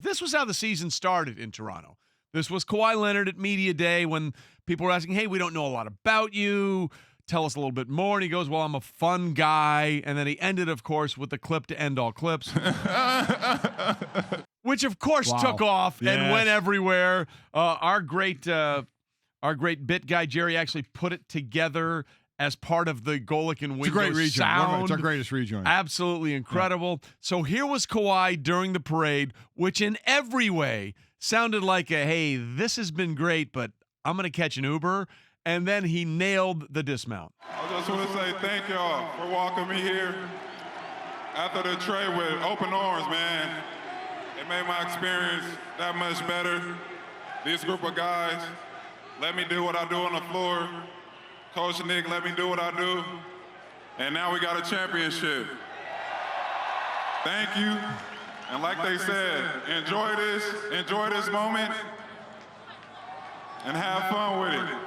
this was how the season started in Toronto. This was Kawhi Leonard at Media Day when people were asking, hey, we don't know a lot about you. Tell us a little bit more. And he goes, well, I'm a fun guy. And then he ended, of course, with the clip to end all clips. Which, of course, took off and went everywhere. Our great bit guy, Jerry, actually put it together as part of the Golic and Wingo It's a great rejoin. sound. It's our greatest rejoin. Absolutely incredible. Yeah. So here was Kawhi during the parade, which in every way sounded like a, hey, this has been great, but I'm going to catch an Uber. And then he nailed the dismount. I just want to say thank y'all for welcoming me here after the trade with open arms, man. It made my experience that much better. This group of guys let me do what I do on the floor. Coach Nick let me do what I do. And now we got a championship. Thank you. And like they said, enjoy this moment, and have fun with it.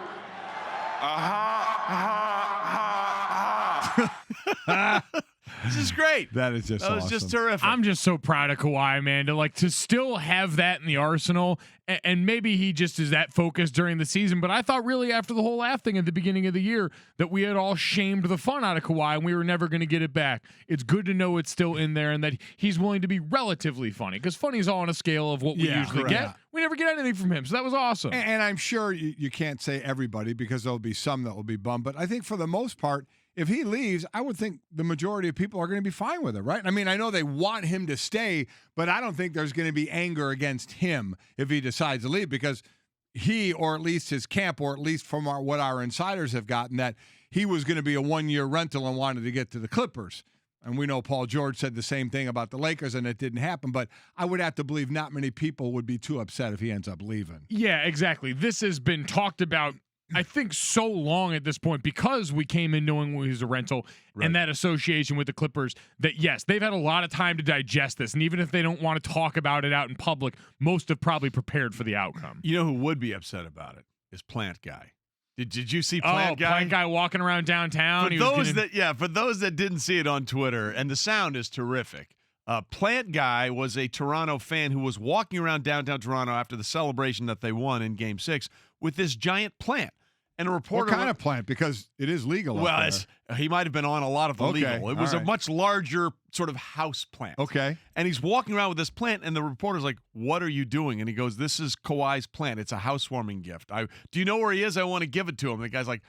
This is great. That is just awesome. That was just terrific. I'm just so proud of Kawhi, man, to still have that in the arsenal. And maybe he just is that focused during the season. But I thought really after the whole laugh thing at the beginning of the year that we had all shamed the fun out of Kawhi and we were never going to get it back. It's good to know it's still in there and that he's willing to be relatively funny, because funny is all on a scale of what we usually get. We never get anything from him. So that was awesome. And I'm sure you can't say everybody, because there'll be some that will be bummed. But I think for the most part, if he leaves, I would think the majority of people are going to be fine with it, right? I mean, I know they want him to stay, but I don't think there's going to be anger against him if he decides to leave, because he, or at least his camp, or at least from what our insiders have gotten, that he was going to be a one-year rental and wanted to get to the Clippers. And we know Paul George said the same thing about the Lakers, and it didn't happen. But I would have to believe not many people would be too upset if he ends up leaving. Yeah, exactly. This has been talked about, I think, so long at this point, because we came in knowing he was a rental and that association with the Clippers, that yes, they've had a lot of time to digest this. And even if they don't want to talk about it out in public, most have probably prepared for the outcome. You know who would be upset about it is Plant Guy. Did you see Plant Guy? Plant Guy walking around downtown. For those that didn't see it on Twitter, and the sound is terrific. Plant Guy was a Toronto fan who was walking around downtown Toronto after the celebration that they won in Game 6 with this giant plant. And a reporter, what kind of plant? Because it is legal. Well, he might have been on a lot of the legal. It was a much larger sort of house plant. Okay. And he's walking around with this plant, and the reporter's like, "What are you doing?" And he goes, "This is Kawhi's plant. It's a housewarming gift. Do you know where he is? I want to give it to him." The guy's like,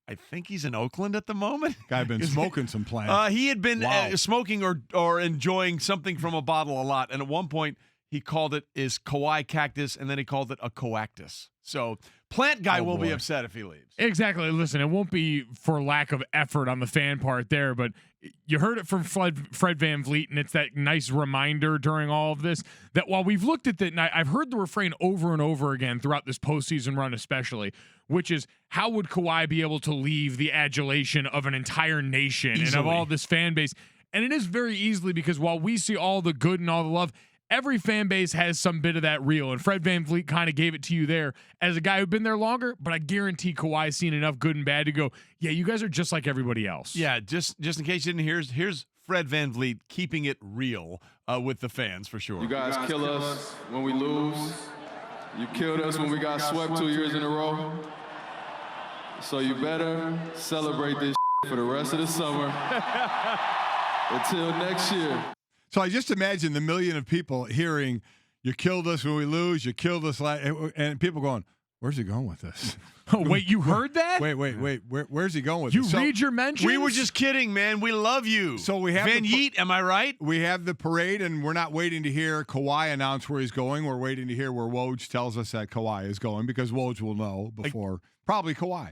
"I think he's in Oakland at the moment." Guy been smoking some plants. He had been smoking or enjoying something from a bottle a lot, and at one point he called it his Kawhi cactus, and then he called it a coactus. So Plant Guy will be upset if he leaves. Exactly. Listen, it won't be for lack of effort on the fan part there, but you heard it from Fred VanVleet, and it's that nice reminder during all of this that while we've looked at that, and I've heard the refrain over and over again throughout this postseason run especially, which is, how would Kawhi be able to leave the adulation of an entire nation and of all this fan base? And it is very easily, because while we see all the good and all the love, every fan base has some bit of that real, and Fred VanVleet kind of gave it to you there as a guy who'd been there longer, but I guarantee Kawhi's seen enough good and bad to go, yeah, you guys are just like everybody else. Yeah, just in case you didn't hear, here's Fred VanVleet keeping it real with the fans for sure. You guys kill us when we lose. You killed us when we got swept 2 years in a row. So you better celebrate this for the rest of the summer until next year. So I just imagine the million of people hearing, "You killed us when we lose, you killed us," and people going, "Where's he going with this?" Oh, wait, you heard that? Wait. Where's he going with this? this? You read your mentions? We were just kidding, man. We love you. So we have Van Yeet, am I right? We have the parade, and we're not waiting to hear Kawhi announce where he's going. We're waiting to hear where Woj tells us that Kawhi is going, because Woj will know before probably Kawhi.